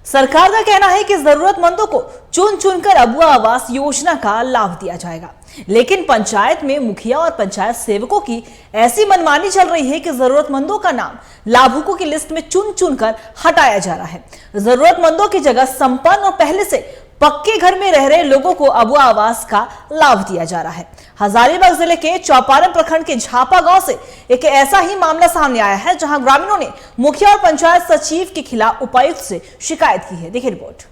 सरकार का कहना है कि जरूरतमंदों को चुन चुनकर अबुआ आवास योजना का लाभ दिया जाएगा, लेकिन पंचायत में मुखिया और पंचायत सेवकों की ऐसी मनमानी चल रही है कि जरूरतमंदों का नाम लाभुकों की लिस्ट में चुन चुनकर हटाया जा रहा है। जरूरतमंदों की जगह संपन्न और पहले से पक्के घर में रह रहे लोगों को अबुआ आवास का लाभ दिया जा रहा है। हजारीबाग जिले के चौपारण प्रखंड के झापा गांव से एक ऐसा ही मामला सामने आया है, जहां ग्रामीणों ने मुखिया और पंचायत सचिव के खिलाफ उपायुक्त से शिकायत की है। देखिए रिपोर्ट।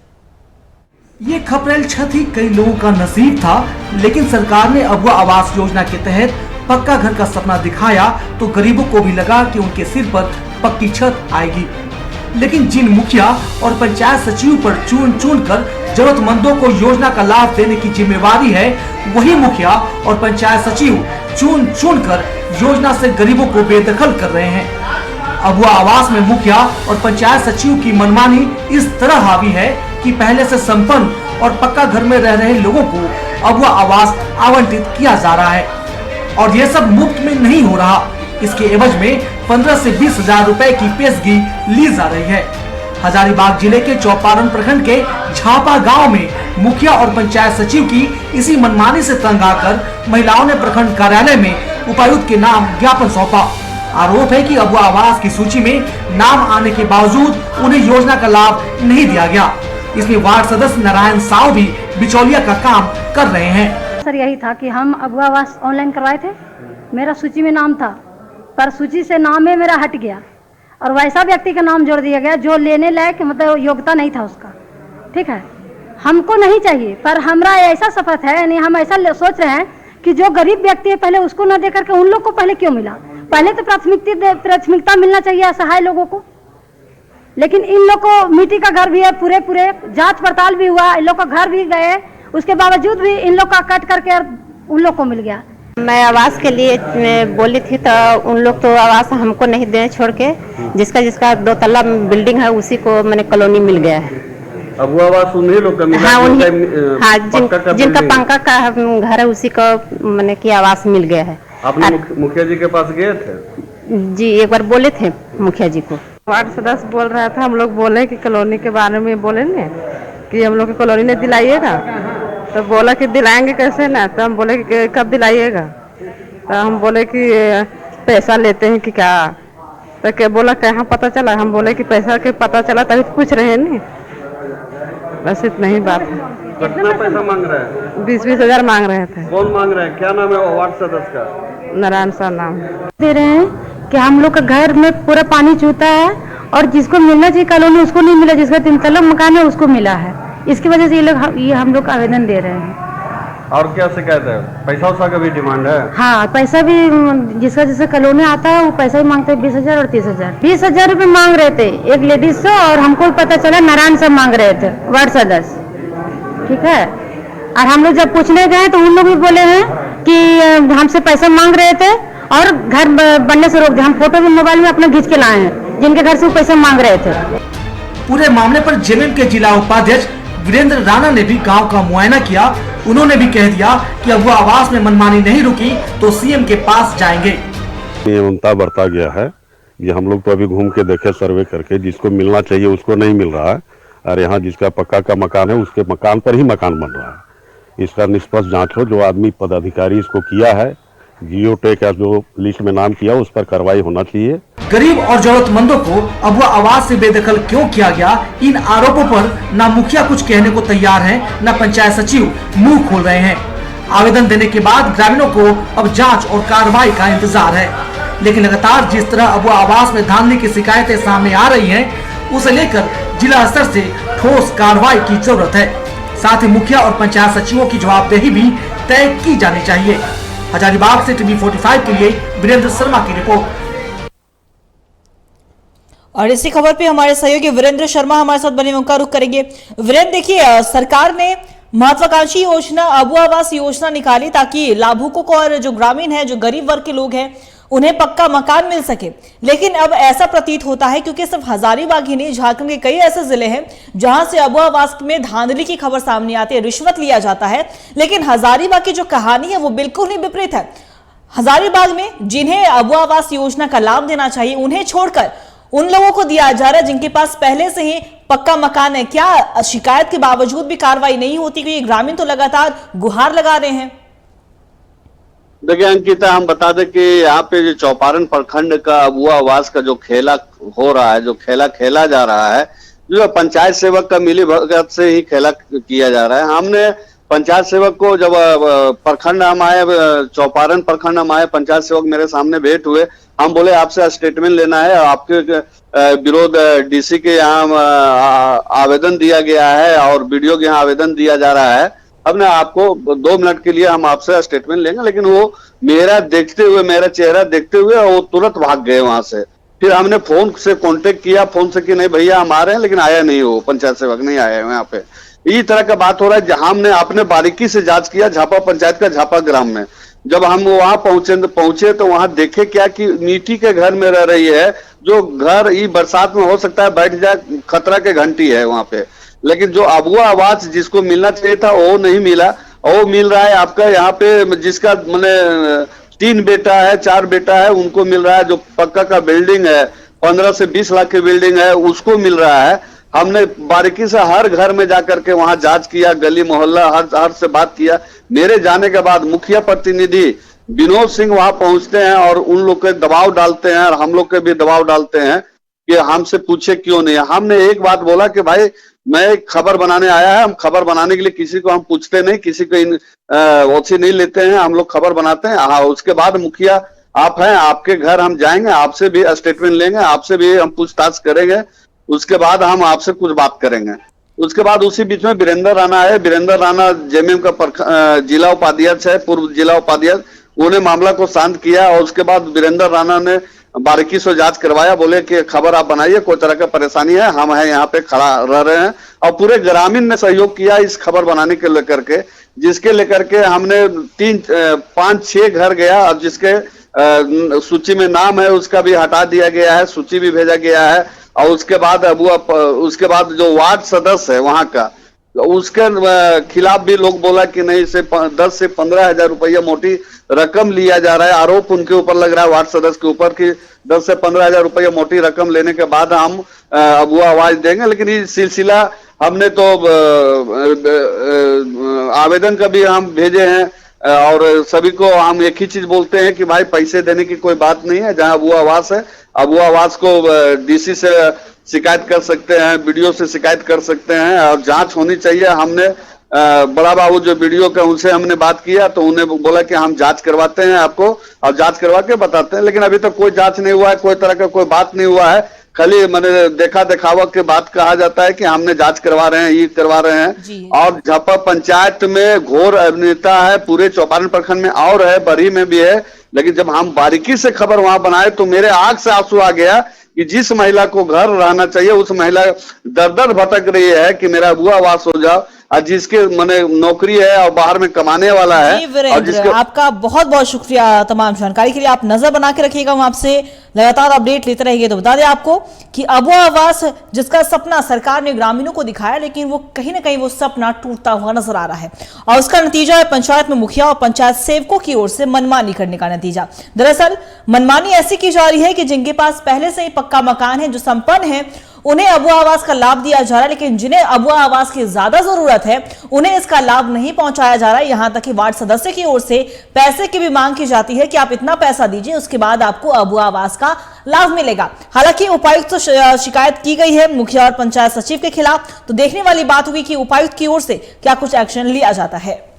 ये खपरेल छत ही कई लोगों का नसीब था, लेकिन सरकार ने अबुआ आवास योजना के तहत पक्का घर का सपना दिखाया तो गरीबों को भी लगा कि उनके सिर पर पक्की छत आएगी। लेकिन जिन मुखिया और पंचायत सचिव पर चुन चुन कर जरूरतमंदों को योजना का लाभ देने की जिम्मेवारी है, वही मुखिया और पंचायत सचिव चुन चुन कर योजना से गरीबों को बेदखल कर रहे हैं। अबुआ आवास में मुखिया और पंचायत सचिव की मनमानी इस तरह हावी है कि पहले से संपन्न और पक्का घर में रह रहे लोगों को अबुआ आवास आवंटित किया जा रहा है, और ये सब मुफ्त में नहीं हो रहा। इसके एवज में 15 से 20 हजार रुपए की पेशगी ली जा रही है। हजारीबाग जिले के चौपारण प्रखंड के झापा गांव में मुखिया और पंचायत सचिव की इसी मनमानी से तंग आकर महिलाओं ने प्रखंड कार्यालय में उपायुक्त के नाम ज्ञापन सौंपा। आरोप है कि अबुआ आवास की सूची में नाम आने के बावजूद उन्हें योजना का लाभ नहीं दिया गया। इसमें वार्ड सदस्य नारायण साव भी बिचौलिया का काम कर रहे हैं। सर यही था कि हम अबुआ आवास ऑनलाइन करवाए थे, मेरा सूची में नाम था, पर सूची से नाम में मेरा हट गया और वैसा व्यक्ति का नाम जोड़ दिया गया जो लेने लायक मतलब योग्यता नहीं था उसका। ठीक है, हमको नहीं चाहिए, पर हमारा ऐसा शपथ है, यानी हम ऐसा सोच रहे हैं कि जो गरीब व्यक्ति है पहले उसको न दे करके उन लोग को पहले क्यों मिला। पहले तो प्राथमिकता मिलना चाहिए असहाय लोगों को, लेकिन इन लोग को मिट्टी का घर भी है, पूरे जांच पड़ताल भी हुआ, इन लोग का घर भी गए, उसके बावजूद भी इन लोग का कट करके उन लोग को मिल गया। मैं आवास के लिए बोली थी तो उन लोग तो आवास हमको नहीं देने छोड़ के जिसका 2 तल्ला बिल्डिंग है उसी को मैंने कॉलोनी मिल गया है। अब वो आवास उन्हीं लोग का मिला? हाँ, जिनका पंखा का घर है उसी को मैंने की आवास मिल गया है। आपने मुखिया जी के पास गए थे? जी, एक बार बोले थे मुखिया जी को। वार्ड सदस्य बोल रहा था, हम लोग बोले कि कॉलोनी के बारे में बोले न कि हम लोग की कॉलोनी ने दिलाइएगा, तो बोला कि दिलाएंगे कैसे ना, तो हम बोले कि कब दिलाइएगा, तो हम बोले कि पैसा लेते हैं कि क्या, तो क्या बोला कहाँ पता चला, हम बोले कि पैसा के पता चला तभी तो पूछ रहे हैं नहीं, बस इतना ही बात है। कितना पैसा मांग रहा है? 20-20 हजार मांग रहे थे। कौन मांग रहा है? क्या नाम है वार्ड सदस्य का? नारायण सा नाम। दे रहे हैं कि हम लोग का घर में पूरा पानी चूता है और जिसको मिलना चाहिए कॉलोनी उसको नहीं मिला, जिसका 3 तल्ला मकान है उसको मिला है। इसकी वजह से ये हम लोग आवेदन दे रहे हैं। और क्या शिकायत है? पैसा उसा का भी डिमांड है? हाँ, पैसा भी जिसका जैसे कॉलोनी आता है वो पैसा भी मांगते हैं, 20 हजार और 30 हजार। 20 हजार रुपये मांग रहे थे एक लेडीज से, और हमको पता चला नारायण से मांग रहे थे वार्ड सदस्य। ठीक है, और हम लोग जब पूछने गए तो उन लोग भी बोले हैं कि हमसे पैसा मांग रहे थे और घर बनने से रोक दिया। हम फोटो भी मोबाइल में अपना खींच के लाए हैं जिनके घर से वो पैसा मांग रहे थे। पूरे मामले पर जेएमएम के जिला उपाध्यक्ष वीरेंद्र राणा ने भी गांव का मुआयना किया। उन्होंने भी कह दिया कि अबुआ आवास में मनमानी नहीं रुकी तो सीएम के पास जाएंगे। नियमता बरता गया है, ये हम लोग तो अभी घूम के देखे सर्वे करके, जिसको मिलना चाहिए उसको नहीं मिल रहा है, और यहाँ जिसका पक्का का मकान है उसके मकान पर ही मकान बन रहा है। इसका निष्पक्ष जांच हो। जो आदमी पदाधिकारी इसको किया है, जियो टेक का जो लिस्ट में नाम किया उस पर कार्रवाई होना चाहिए। गरीब और जरूरतमंदों को अबुआ आवास से बेदखल क्यों किया गया, इन आरोपों पर न मुखिया कुछ कहने को तैयार हैं, न पंचायत सचिव मुंह खोल रहे हैं। आवेदन देने के बाद ग्रामीणों को अब जांच और कार्रवाई का इंतजार है, लेकिन लगातार जिस तरह अबुआ आवास में धांधली की शिकायतें सामने आ रही हैं, उसे लेकर जिला स्तर से ठोस कार्रवाई की जरूरत है। साथ ही मुखिया और पंचायत सचिवों की जवाबदेही भी तय की जानी चाहिए। हजारीबाग से टीवी 45 के लिए वीरेंद्र शर्मा की रिपोर्ट। और इसी खबर पे हमारे सहयोगी वीरेंद्र शर्मा हमारे साथ बने उनका रुख करेंगे। वीरेंद्र, देखिए सरकार ने महत्वाकांक्षी योजना अबुआ आवास योजना निकाली ताकि लाभुकों को और जो ग्रामीण है, जो गरीब वर्ग के लोग हैं, उन्हें पक्का मकान मिल सके। लेकिन अब ऐसा प्रतीत होता है, क्योंकि सिर्फ हजारीबाग ही नहीं, झारखंड के कई ऐसे जिले हैं जहां से अबुआ आवास में धांधली की खबर सामने आती है, रिश्वत लिया जाता है। लेकिन हजारीबाग की जो कहानी है वो बिल्कुल ही विपरीत है। हजारीबाग में जिन्हें अबुआ आवास योजना का लाभ देना चाहिए, उन्हें छोड़कर उन लोगों को दिया जा रहा है जिनके पास पहले से ही पक्का मकान है। क्या शिकायत के बावजूद भी कार्रवाई नहीं होती? क्योंकि ग्रामीण तो लगातार गुहार लगा रहे हैं। देखिए अंकिता, हम बता दें कि यहाँ पे जो चौपारण प्रखंड का अबुआ आवास का जो खेला हो रहा है, जो खेला खेला जा रहा है, जो पंचायत सेवक का मिली भगत से ही खेला किया जा रहा है। हमने पंचायत सेवक को जब प्रखंड हम आए, चौपारण प्रखंड हम आए, पंचायत सेवक मेरे सामने भेंट हुए। हम बोले आपसे स्टेटमेंट लेना है, आपके विरोध डीसी के यहाँ आवेदन दिया गया है और बीडीओ के यहाँ आवेदन दिया जा रहा है। हमने आपको 2 मिनट के लिए हम आपसे स्टेटमेंट लेंगे, लेकिन वो मेरा देखते हुए, मेरा चेहरा देखते हुए वो तुरंत भाग गए वहां से। फिर हमने फोन से कांटेक्ट किया, फोन से कि नहीं भैया हम आ रहे हैं, लेकिन आया नहीं, वो पंचायत सेवक नहीं आया है यहाँ पे। इस तरह का बात हो रहा है। जहां हमने अपने बारीकी से जांच किया झापा पंचायत का झापा ग्राम में, जब हम वहां पहुंचे तो वहां देखे क्या कि मिट्टी के घर में रह रही है, जो घर ये बरसात में हो सकता है बैठ जाए, खतरा के घंटी है वहां पे। लेकिन जो अबुआ आवास जिसको मिलना चाहिए था वो नहीं मिला, वो मिल रहा है आपका यहाँ पे, जिसका मैंने 3 बेटा है 4 बेटा है उनको मिल रहा है। जो पक्का का बिल्डिंग है 15 से 20 लाख की बिल्डिंग है उसको मिल रहा है। हमने बारीकी से हर घर में जाकर के वहां जांच किया, गली मोहल्ला हर से बात किया। मेरे जाने के बाद मुखिया प्रतिनिधि विनोद सिंह वहां पहुंचते हैं और उन लोग के दबाव डालते हैं और हम लोग के भी दबाव डालते हैं कि हमसे पूछे क्यों नहीं। हमने एक बात बोला कि भाई मैं एक खबर बनाने आया है, हम खबर बनाने के लिए किसी को हम पूछते नहीं, किसी को ओसी नहीं लेते हैं, हम लोग खबर बनाते हैं। हाँ, उसके बाद मुखिया आप हैं, आपके घर हम जाएंगे, आपसे भी स्टेटमेंट लेंगे, आपसे भी हम पूछताछ करेंगे, उसके बाद हम आपसे कुछ बात करेंगे। उसके बाद उसी बीच में वीरेंद्र राणा है, वीरेंद्र राणा जेएमएम का जिला उपाध्यक्ष है, पूर्व जिला उपाध्यक्ष, उन्हें मामला को शांत किया और उसके बाद वीरेंद्र राणा ने बारीकी से जांच करवाया। बोले कि खबर आप बनाइए, कोई तरह का परेशानी है, हम हैं यहाँ पे खड़ा रह रहे हैं। और पूरे ग्रामीण ने सहयोग किया इस खबर बनाने के लेकर के, जिसके लेकर के हमने 5-6 घर गया और जिसके सूची में नाम है उसका भी हटा दिया गया है, सूची भी भेजा गया है। और उसके बाद जो वार्ड सदस्य है वहां का, उसके खिलाफ भी लोग बोला कि नहीं, से 10 से 15 हजार रुपया मोटी रकम लिया जा रहा है। आरोप उनके ऊपर लग रहा है, वार्ड सदस्य के ऊपर, कि 10 से 15 हजार रुपया मोटी रकम लेने के बाद हम अबुआ आवाज देंगे। लेकिन ये सिलसिला हमने तो आवेदन का भी हम भेजे हैं और सभी को हम एक ही चीज बोलते हैं कि भाई पैसे देने की कोई बात नहीं है। जहां अबुआ आवास है, अबुआ आवास को डीसी से शिकायत कर सकते हैं, बीडीओ से शिकायत कर सकते हैं और जांच होनी चाहिए। हमने बड़ा बाबू जो बीडीओ का, उनसे हमने बात किया तो उन्हें बोला कि हम जांच करवाते हैं आपको और जांच करवा के बताते हैं। लेकिन अभी तक कोई जांच नहीं हुआ है, कोई तरह का कोई बात नहीं हुआ है। खाली मैंने देखा दिखावा के बात कहा जाता है कि हमने जांच करवा रहे हैं, ये करवा रहे हैं। और झापा पंचायत में घोर अभिनेता है, पूरे चौपारण प्रखंड में और है, बरी में भी है। लेकिन जब हम बारीकी से खबर वहां बनाए तो मेरे आंख से आंसू आ गया कि जिस महिला को घर रहना चाहिए उस महिला दर भटक रही है कि मेरा अबुआ आवास हो जाओ, और जिसके मैंने नौकरी है और बाहर में कमाने वाला है। और जिसके आपका बहुत बहुत शुक्रिया तमाम जानकारी के लिए। आप नजर बना के रखिएगा, हम आपसे लगातार अपडेट लेते रहेंगे। तो बता दें आपको कि अबुआ आवास जिसका सपना सरकार ने ग्रामीणों को दिखाया, लेकिन वो कहीं ना कहीं वो सपना टूटता हुआ नजर आ रहा है और उसका नतीजा है पंचायत में मुखिया और पंचायत सेवकों की ओर से मनमानी करने का नतीजा। दरअसल मनमानी ऐसी की जा रही है कि जिनके पास पहले से ही पक्का मकान है, जो संपन्न है, उन्हें अबुआ आवास का लाभ दिया जा रहा है। लेकिन जिन्हें अबुआ आवास की ज्यादा जरूरत है उन्हें इसका लाभ नहीं पहुंचाया जा रहा है। यहां तक कि वार्ड सदस्य की ओर से पैसे की भी मांग की जाती है कि आप इतना पैसा दीजिए, उसके बाद आपको अबुआ आवास का लाभ मिलेगा। हालांकि उपायुक्त तो शिकायत की गई है मुखिया और पंचायत सचिव के खिलाफ, तो देखने वाली बात होगी कि उपायुक्त की ओर से क्या कुछ एक्शन लिया जाता है।